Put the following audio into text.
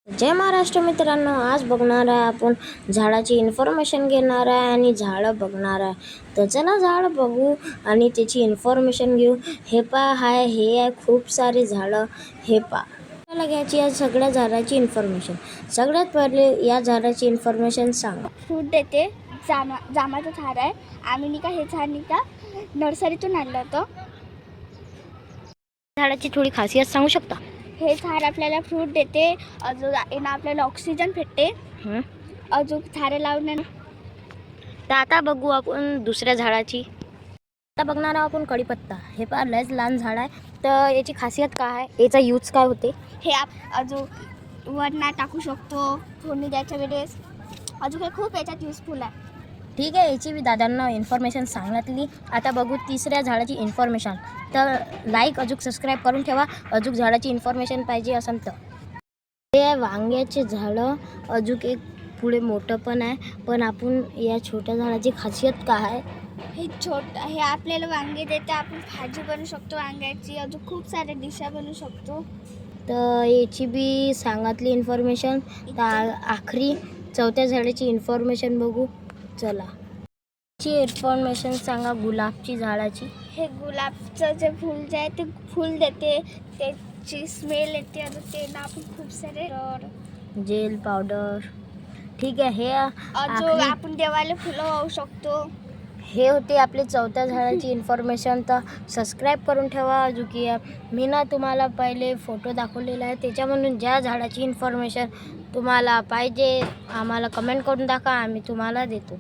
जय महाराष्ट्र मित्रांनो, आज बघणार आहे आपण झाडाची इन्फॉर्मेशन घेणार आहे आणि झाडं बघणार आहे. तर चला झाड बघू आणि त्याची इन्फॉर्मेशन घेऊ. हे हे आहे खूप सारे झाडं. हे आपल्याला घ्यायची या सगळ्या झाडाची इन्फॉर्मेशन. सगळ्यात पहिले या झाडाची इन्फॉर्मेशन सांगा. फ्रूट देते. जामाचं झाड आहे. आम्ही नाही का हे झाड नाही का नर्सरीतून आणलं होतं. झाडाची थोडी खासियत सांगू शकता? हे झाड आपल्याला फ्रूट देते, अजून येणं आपल्याला ऑक्सिजन भेटते, अजून झाडं लावण्यानं. तर आता बघू आपण दुसऱ्या झाडाची. आता बघणार आहोत आपण कढीपत्ता. हे लयच लहान झाड आहे. तर याची खासियत काय आहे, याचा यूज काय होते? हे अजून वरना टाकू शकतो फोडणी द्यायच्या वेळेस. अजून हे खूप याच्यात युजफुल आहे. ठीक आहे, याची मी दादांना इन्फॉर्मेशन सांगितली. आता बघू तिसऱ्या झाडाची इन्फॉर्मेशन. तर लाईक अजून सबस्क्राईब करून ठेवा. अजून झाडाची इन्फॉर्मेशन पाहिजे असेल तर. हे आहे वांग्याचे झाडं. अजून एक पुढे मोठं पण आहे. पण आपण या छोट्या झाडाची खासियत काय आहे? हे आपल्याला वांगे देते. आपण भाजी बनवू शकतो वांग्याची. अजून खूप साऱ्या डिशा बनवू शकतो. तर याची बी सांगितली इन्फॉर्मेशन. तर आखरी चौथ्या झाडाची इन्फॉर्मेशन बघू. चला ची इन्फॉर्मेशन सांगा गुलाबची झाडाची. हे गुलाबचं जे फूल जे आहे ते फूल देते, त्याची स्मेल येते. अजून ते ना आपण खूप सारे जेल पावडर. ठीक आहे, हे अजून आपण देवाला फुलं वाहू शकतो. हे होते आपले चौथ्या झाडाची इन्फॉर्मेशन. तर सबस्क्राईब करून ठेवा. अजून की मी ना तुम्हाला पहिले फोटो दाखवलेला आहे, त्याच्यामधून ज्या झाडाची इन्फॉर्मेशन तुम्हाला पाहिजे आम्हाला कमेंट करून दाखवा, आम्ही तुम्हाला देतो.